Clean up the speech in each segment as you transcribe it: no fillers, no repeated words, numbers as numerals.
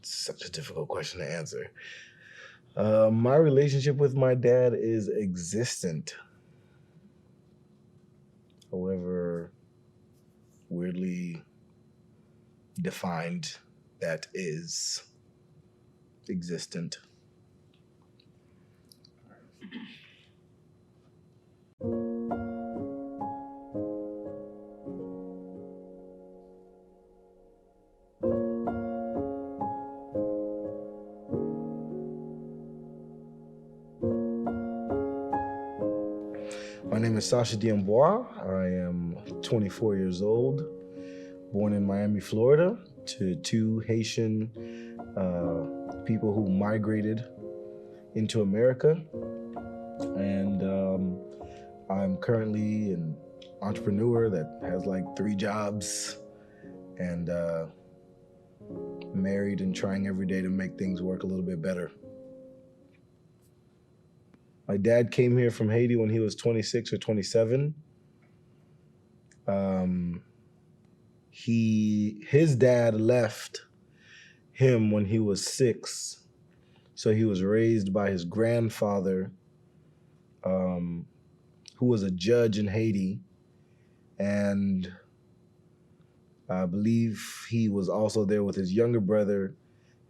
such a difficult question to answer. My relationship with my dad is existent. However weirdly defined that is existent. My name is Sasha Diambois. I am 24 years old, born in Miami, Florida, to two Haitian people who migrated into America. And I'm currently an entrepreneur that has like 3 jobs and married and trying every day to make things work a little bit better. My dad came here from Haiti when he was 26 or 27. His dad left him when he was 6. So he was raised by his grandfather, who was a judge in Haiti. And I believe he was also there with his younger brother,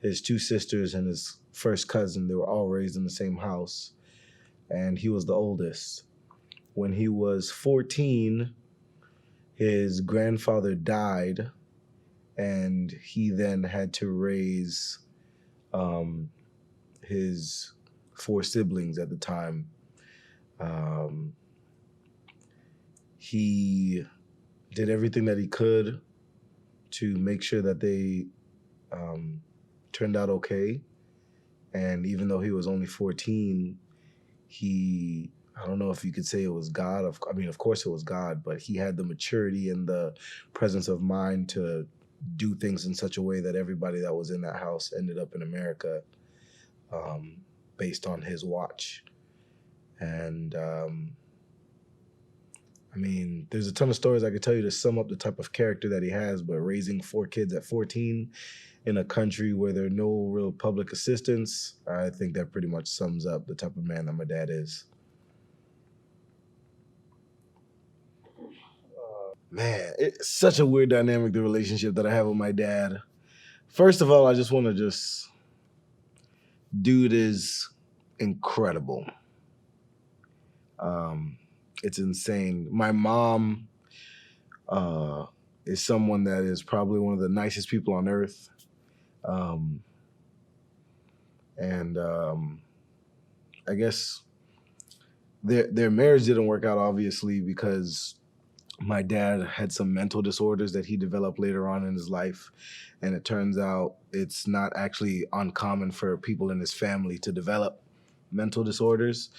his 2 sisters, and his first cousin. They were all raised in the same house. And he was the oldest. When he was 14, his grandfather died, and he then had to raise his 4 siblings at the time. He did everything that he could to make sure that they turned out okay. And even though he was only 14, I don't know if you could say it was God. Of course it was God, but he had the maturity and the presence of mind to do things in such a way that everybody that was in that house ended up in America based on his watch. And there's a ton of stories I could tell you to sum up the type of character that he has, but raising 4 kids at 14 in a country where there are no real public assistance, I think that pretty much sums up the type of man that my dad is. Man, it's such a weird dynamic, the relationship that I have with my dad. First of all, I just want to dude is incredible. It's insane. My mom is someone that is probably one of the nicest people on earth. I guess their marriage didn't work out, obviously, because my dad had some mental disorders that he developed later on in his life. And it turns out it's not actually uncommon for people in his family to develop mental disorders.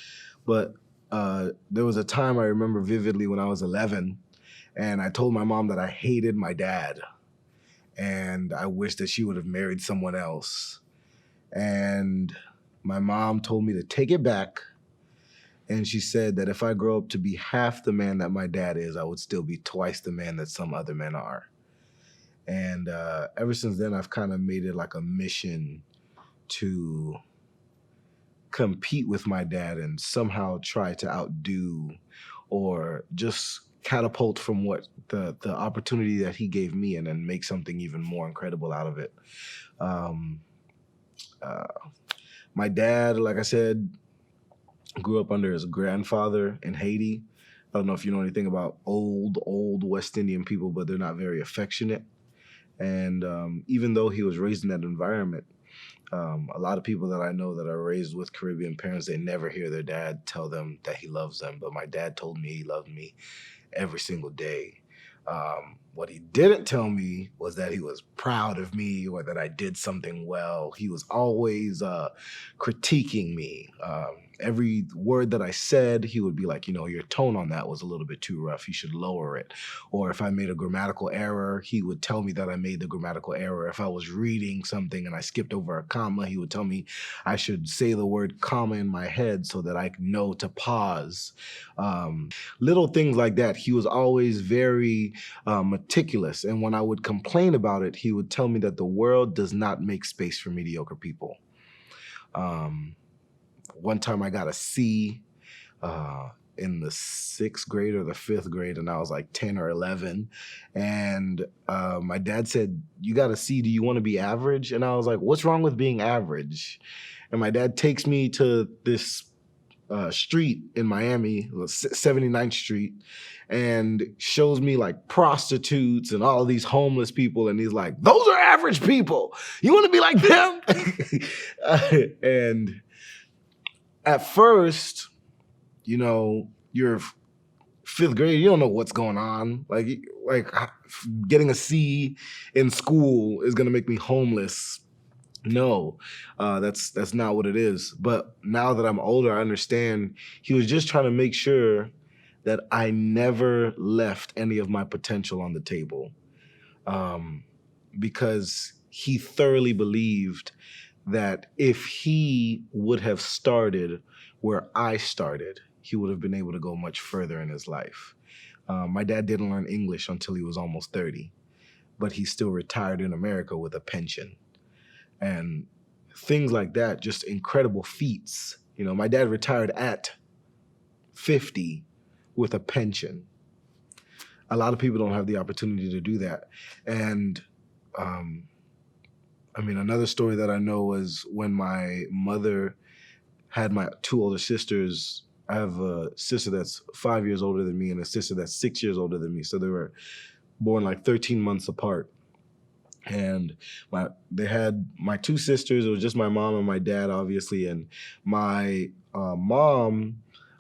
But there was a time I remember vividly when I was 11, and I told my mom that I hated my dad and I wished that she would have married someone else. And my mom told me to take it back. And she said that if I grow up to be half the man that my dad is, I would still be twice the man that some other men are. And ever since then, I've kind of made it like a mission to compete with my dad and somehow try to outdo or just catapult from what the opportunity that he gave me and then make something even more incredible out of it. My dad, like I said, grew up under his grandfather in Haiti. I don't know if you know anything about old West Indian people, but they're not very affectionate. And even though he was raised in that environment, a lot of people that I know that are raised with Caribbean parents, they never hear their dad tell them that he loves them. But my dad told me he loved me every single day. What he didn't tell me was that he was proud of me or that I did something well. He was always critiquing me. every word that I said, he would be like, your tone on that was a little bit too rough. You should lower it. Or if I made a grammatical error, he would tell me that I made the grammatical error. If I was reading something and I skipped over a comma, he would tell me I should say the word comma in my head so that I know to pause. Little things like that. He was always very meticulous. And when I would complain about it, he would tell me that the world does not make space for mediocre people. One time I got a C in the 6th grade or the 5th grade, and I was like 10 or 11. And my dad said, "You got a C, do you want to be average?" And I was like, "What's wrong with being average?" And my dad takes me to this street in Miami, 79th Street, and shows me like prostitutes and all of these homeless people. And he's like, "Those are average people. You want to be like them?" And at first, you're 5th grade, you don't know what's going on. Like getting a C in school is going to make me homeless. No, that's not what it is. But now that I'm older, I understand he was just trying to make sure that I never left any of my potential on the table, because he thoroughly believed that if he would have started where I started, he would have been able to go much further in his life. My dad didn't learn English until he was almost 30, but he still retired in America with a pension. And things like that, just incredible feats. My dad retired at 50 with a pension. A lot of people don't have the opportunity to do that. And another story that I know was when my mother had my 2 older sisters. I have a sister that's 5 years older than me and a sister that's 6 years older than me. So they were born like 13 months apart. And they had my 2 sisters. It was just my mom and my dad, obviously. And my mom,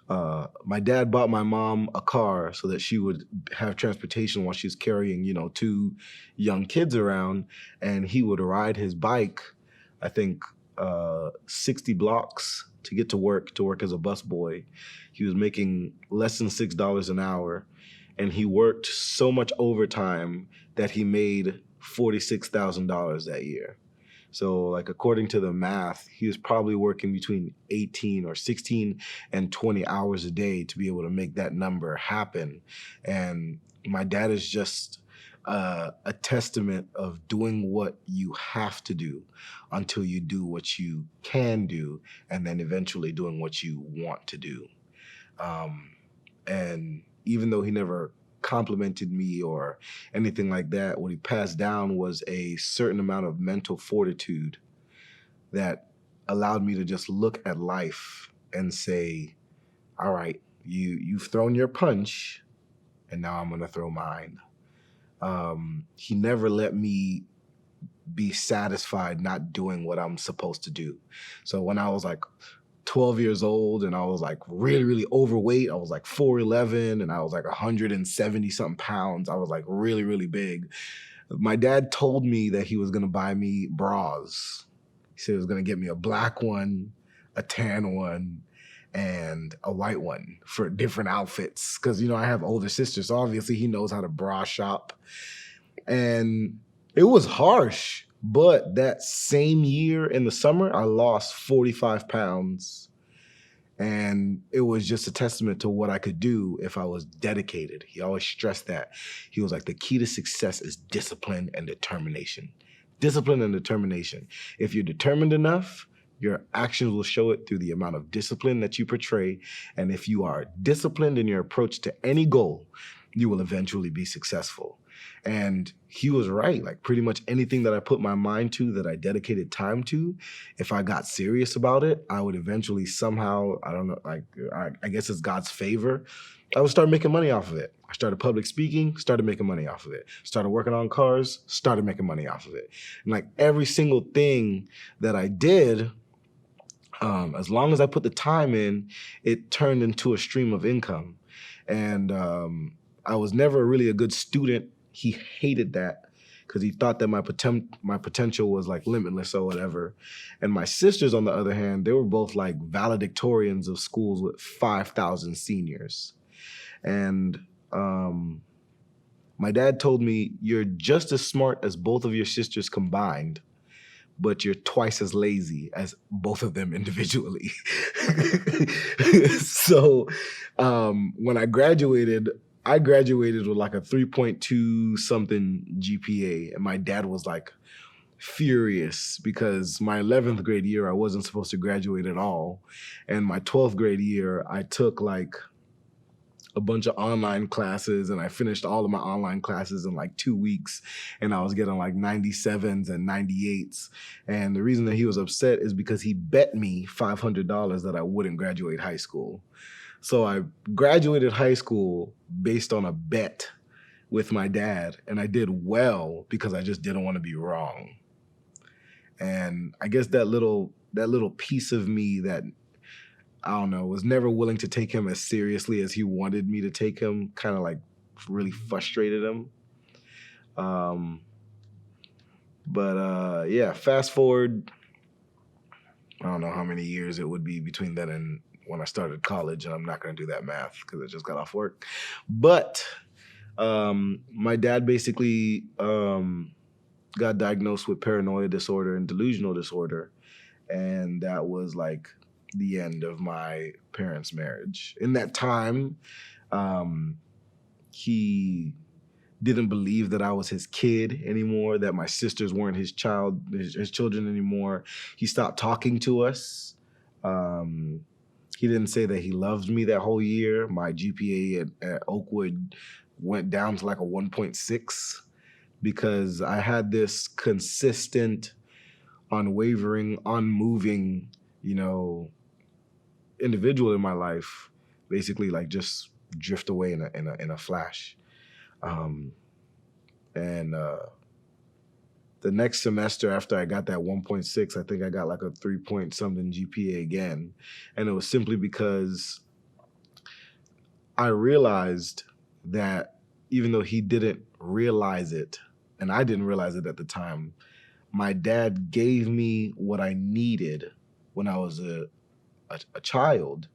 my dad bought my mom a car so that she would have transportation while she's carrying, 2 young kids around. And he would ride his bike, I think, 60 blocks to get to work as a busboy. He was making less than $6 an hour. And he worked so much overtime that he made $46,000 that year. So according to the math, he was probably working between 18 or 16 and 20 hours a day to be able to make that number happen. And my dad is just a testament of doing what you have to do until you do what you can do, and then eventually doing what you want to do. And even though he never complimented me or anything like that, what he passed down was a certain amount of mental fortitude that allowed me to just look at life and say, all right, you've thrown your punch and now I'm going to throw mine. He never let me be satisfied not doing what I'm supposed to do. So when I was like 12 years old and I was like really, really overweight, I was like 4'11" and I was like 170 something pounds. I was like really, really big. My dad told me that he was going to buy me bras. He said he was going to get me a black one, a tan one, and a white one for different outfits. Cause I have older sisters, so obviously he knows how to bra shop. And it was harsh. But that same year in the summer, I lost 45 pounds. And it was just a testament to what I could do if I was dedicated. He always stressed that. He was like, the key to success is discipline and determination. Discipline and determination. If you're determined enough, your actions will show it through the amount of discipline that you portray. And if you are disciplined in your approach to any goal, you will eventually be successful. And he was right. Like pretty much anything that I put my mind to, that I dedicated time to, if I got serious about it, I would eventually somehow, I don't know, I guess it's God's favor, I would start making money off of it. I started public speaking, started making money off of it. Started working on cars, started making money off of it. And like every single thing that I did, as long as I put the time in, it turned into a stream of income. And I was never really a good student. He hated that. because he thought that my potential was like limitless or whatever. And my sisters, on the other hand, they were both like valedictorians of schools with 5,000 seniors. And my dad told me, you're just as smart as both of your sisters combined, but you're twice as lazy as both of them individually. So when I graduated with like a 3.2 something GPA, and my dad was like furious because my 11th grade year, I wasn't supposed to graduate at all. And my 12th grade year, I took like a bunch of online classes, and I finished all of my online classes in like 2 weeks, and I was getting like 97s and 98s. And the reason that he was upset is because he bet me $500 that I wouldn't graduate high school. So I graduated high school based on a bet with my dad, and I did well because I just didn't want to be wrong. And I guess that little piece of me that, I don't know, was never willing to take him as seriously as he wanted me to take him, kind of like really frustrated him. Yeah, fast forward, I don't know how many years it would be between then and when I started college, and I'm not going to do that math because I just got off work. But my dad basically got diagnosed with paranoia disorder and delusional disorder, and that was like the end of my parents' marriage. In that time, he didn't believe that I was his kid anymore, that my sisters weren't his children anymore. He stopped talking to us. He didn't say that he loved me that whole year. My GPA at Oakwood went down to like a 1.6 because I had this consistent, unwavering, unmoving, individual in my life basically like just drift away in a flash. The next semester after I got that 1.6, I think I got like a 3 point something GPA again. And it was simply because I realized that even though he didn't realize it, and I didn't realize it at the time, my dad gave me what I needed when I was a child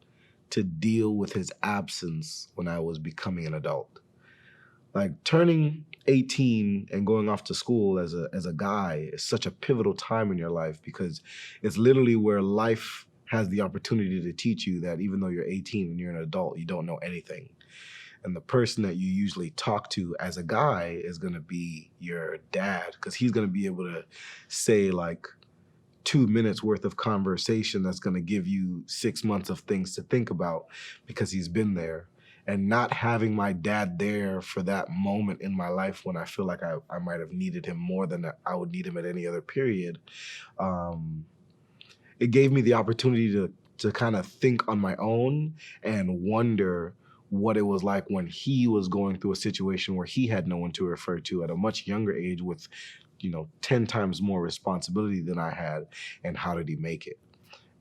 to deal with his absence when I was becoming an adult. Like turning 18 and going off to school as a guy is such a pivotal time in your life because it's literally where life has the opportunity to teach you that even though you're 18 and you're an adult, you don't know anything. And the person that you usually talk to as a guy is going to be your dad, because he's going to be able to say like 2 minutes worth of conversation that's going to give you 6 months of things to think about because he's been there. And not having my dad there for that moment in my life when I feel like I might have needed him more than I would need him at any other period, it gave me the opportunity to kind of think on my own and wonder what it was like when he was going through a situation where he had no one to refer to at a much younger age with 10 times more responsibility than I had, and how did he make it?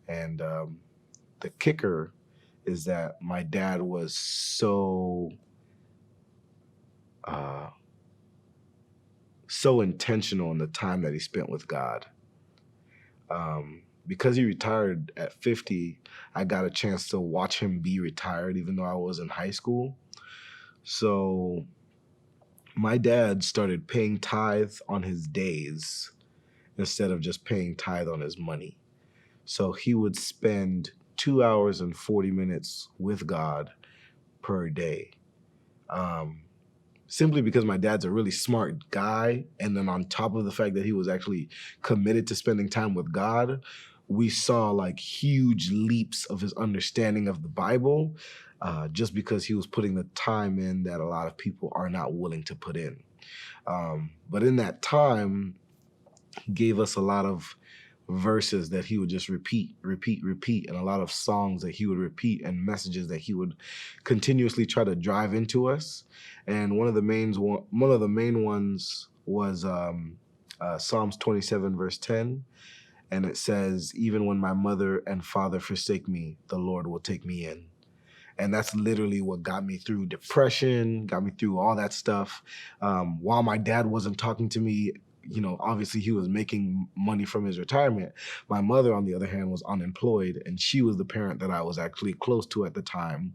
And the kicker is that my dad was so intentional in the time that he spent with God. Because he retired at 50, I got a chance to watch him be retired, even though I was in high school. So my dad started paying tithe on his days instead of just paying tithe on his money. So he would spend 2 hours and 40 minutes with God per day. Simply because my dad's a really smart guy. And then on top of the fact that he was actually committed to spending time with God, we saw like huge leaps of his understanding of the Bible, just because he was putting the time in that a lot of people are not willing to put in. But in that time, he gave us a lot of verses that he would just repeat, and a lot of songs that he would repeat and messages that he would continuously try to drive into us. And one of the main ones was Psalms 27 verse 10. And it says, even when my mother and father forsake me, the Lord will take me in. And that's literally what got me through depression, got me through all that stuff. While my dad wasn't talking to me, obviously he was making money from his retirement. My mother, on the other hand, was unemployed, and she was the parent that I was actually close to at the time.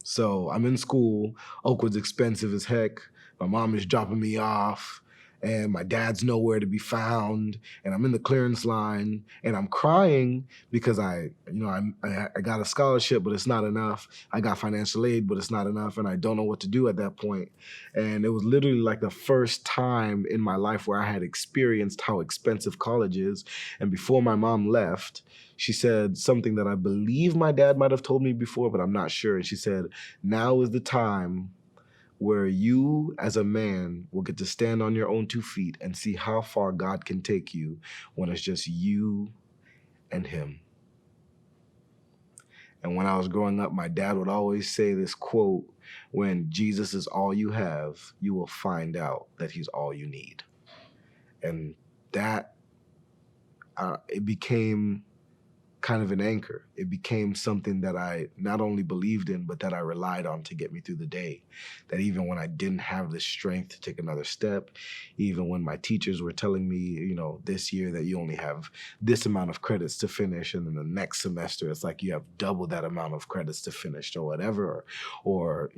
So I'm in school. Oakwood's expensive as heck. My mom is dropping me off, and my dad's nowhere to be found. And I'm in the clearance line, and I'm crying because I got a scholarship, but it's not enough. I got financial aid, but it's not enough, and I don't know what to do at that point. And it was literally like the first time in my life where I had experienced how expensive college is. And before my mom left, she said something that I believe my dad might have told me before, but I'm not sure. And she said, "Now is the time where you as a man will get to stand on your own 2 feet and see how far God can take you when it's just you and him." And when I was growing up, my dad would always say this quote, "When Jesus is all you have, you will find out that he's all you need." And that, it became kind of an anchor. It became something that I not only believed in, but that I relied on to get me through the day. That even when I didn't have the strength to take another step, even when my teachers were telling me, this year that you only have this amount of credits to finish, and then the next semester it's like you have double that amount of credits to finish or whatever. Or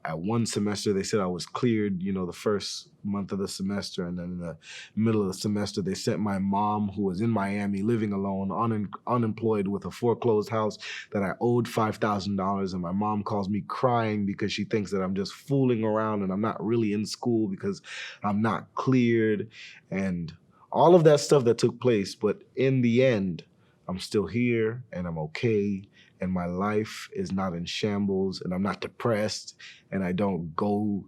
at one semester they said I was cleared, the first month of the semester, and then in the middle of the semester they sent my mom, who was in Miami living alone, unemployed with a foreclosed house, that I owed $5,000, and my mom calls me crying because she thinks that I'm just fooling around and I'm not really in school because I'm not cleared, and all of that stuff that took place. But in the end, I'm still here and I'm okay, and my life is not in shambles, and I'm not depressed, and I don't go,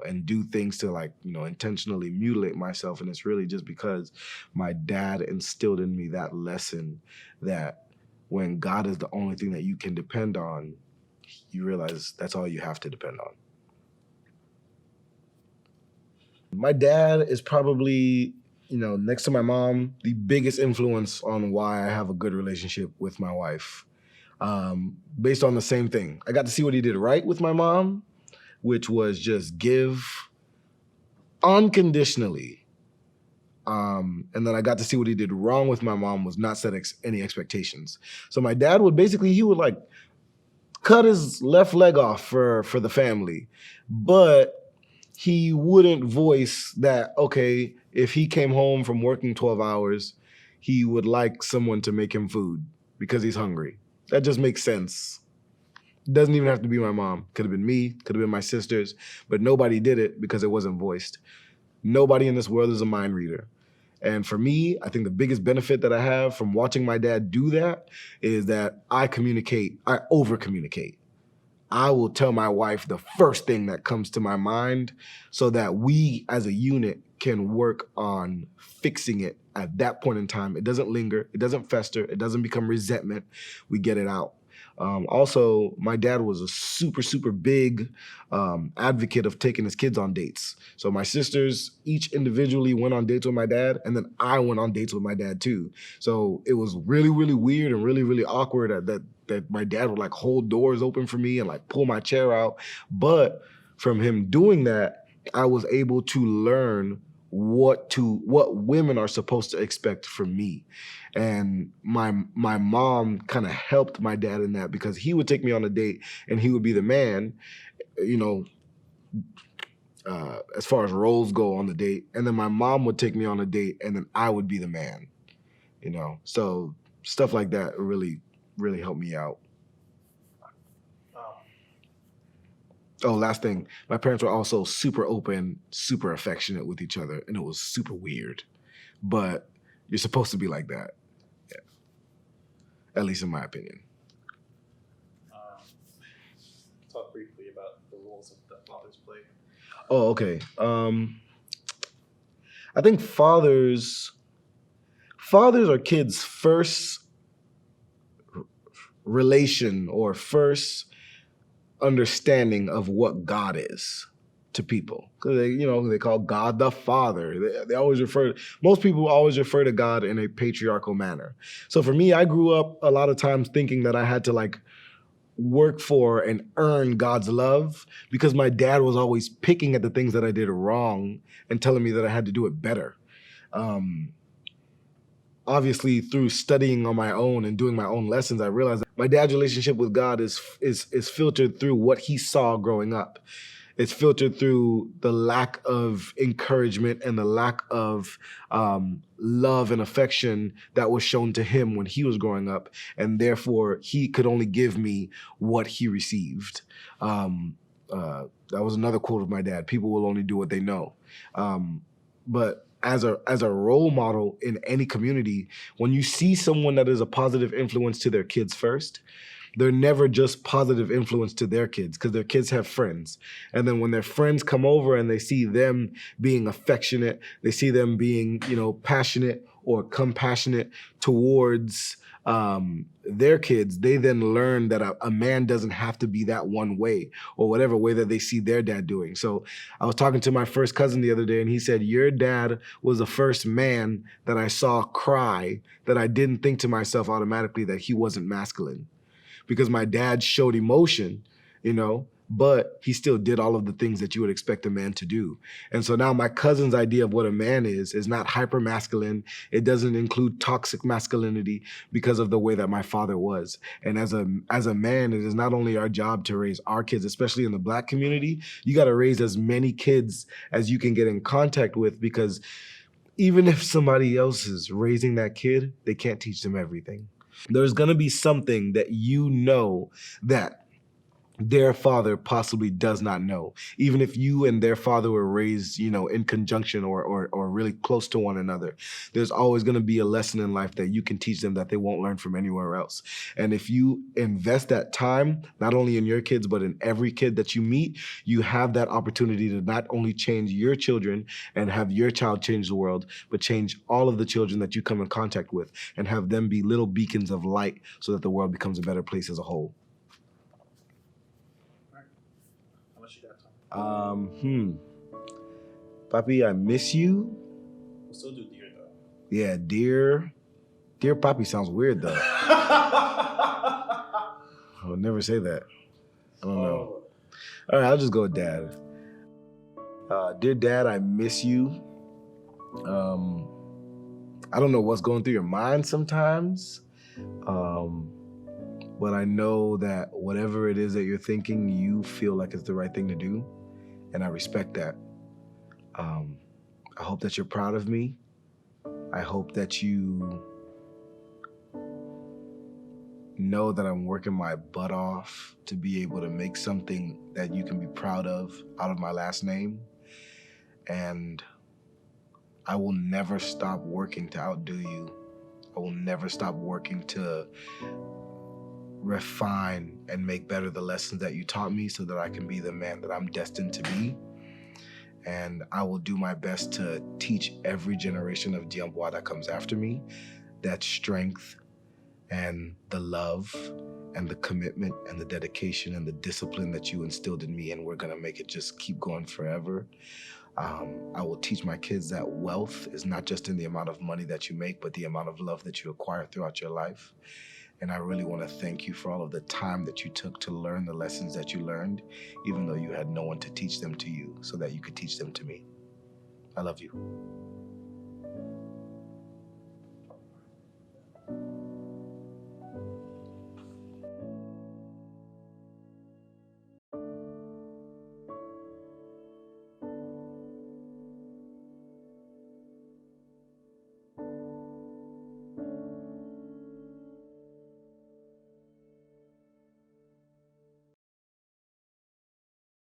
and do things to intentionally mutilate myself. And it's really just because my dad instilled in me that lesson that when God is the only thing that you can depend on, you realize that's all you have to depend on. My dad is probably, next to my mom, the biggest influence on why I have a good relationship with my wife. Based on the same thing. I got to see what he did right with my mom, which was just give unconditionally. And then I got to see what he did wrong with my mom, was not set any expectations. So my dad would he would like cut his left leg off for the family, but he wouldn't voice that, okay, if he came home from working 12 hours, he would like someone to make him food because he's hungry. That just makes sense. Doesn't even have to be my mom. Could have been me, could have been my sisters, but nobody did it because it wasn't voiced. Nobody in this world is a mind reader. And for me, I think the biggest benefit that I have from watching my dad do that is that I over communicate. I will tell my wife the first thing that comes to my mind so that we as a unit can work on fixing it at that point in time. It doesn't linger, it doesn't fester, it doesn't become resentment. We get it out. Also, my dad was a super, super big advocate of taking his kids on dates. So my sisters each individually went on dates with my dad, and then I went on dates with my dad too. So it was really, really weird and really, really awkward that my dad would like hold doors open for me and like pull my chair out. But from him doing that, I was able to learn what women are supposed to expect from me. And my mom kind of helped my dad in that, because he would take me on a date and he would be the man, as far as roles go on the date. And then my mom would take me on a date and then I would be the man, So stuff like that really, really helped me out. Oh, last thing. My parents were also super open, super affectionate with each other, and it was super weird. But you're supposed to be like that. Yeah. At least in my opinion. Talk briefly about the roles that fathers play. Oh, okay. I think fathers are kids' first relation or first understanding of what God is to people, because they call God the Father. They always most people always refer to God in a patriarchal manner. So for me, I grew up a lot of times thinking that I had to work for and earn God's love, because my dad was always picking at the things that I did wrong and telling me that I had to do it better. Obviously, through studying on my own and doing my own lessons, I realized that my dad's relationship with God is filtered through what he saw growing up. It's filtered through the lack of encouragement and the lack of love and affection that was shown to him when he was growing up, and therefore he could only give me what he received. That was another quote of my dad: "People will only do what they know." But as a role model in any community, when you see someone that is a positive influence to their kids first, they're never just positive influence to their kids, because their kids have friends. And then when their friends come over and they see them being affectionate, they see them being, passionate or compassionate towards their kids, they then learn that a man doesn't have to be that one way, or whatever way that they see their dad doing. So I was talking to my first cousin the other day, and he said, "Your dad was the first man that I saw cry that I didn't think to myself automatically that he wasn't masculine." Because my dad showed emotion, but he still did all of the things that you would expect a man to do. And so now my cousin's idea of what a man is not hyper masculine. It doesn't include toxic masculinity, because of the way that my father was. And as a man, it is not only our job to raise our kids, especially in the Black community. You got to raise as many kids as you can get in contact with, because even if somebody else is raising that kid, they can't teach them everything. There's going to be something that that their father possibly does not know. Even if you and their father were raised, in conjunction or really close to one another, there's always going to be a lesson in life that you can teach them that they won't learn from anywhere else. And if you invest that time, not only in your kids, but in every kid that you meet, you have that opportunity to not only change your children and have your child change the world, but change all of the children that you come in contact with, and have them be little beacons of light so that the world becomes a better place as a whole. Papi, I miss you. We'll still do dear though. Yeah, dear Papi sounds weird though. I would never say that. I don't know. All right, I'll just go with Dad. Dear Dad, I miss you. I don't know what's going through your mind sometimes. But I know that whatever it is that you're thinking, you feel like it's the right thing to do. And I respect that. I hope that you're proud of me. I hope that you know that I'm working my butt off to be able to make something that you can be proud of out of my last name. And I will never stop working to outdo you. I will never stop working to refine and make better the lessons that you taught me, so that I can be the man that I'm destined to be. And I will do my best to teach every generation of Diambois that comes after me that strength and the love and the commitment and the dedication and the discipline that you instilled in me, and we're gonna make it just keep going forever. I will teach my kids that wealth is not just in the amount of money that you make, but the amount of love that you acquire throughout your life. And I really want to thank you for all of the time that you took to learn the lessons that you learned, even though you had no one to teach them to you, so that you could teach them to me. I love you.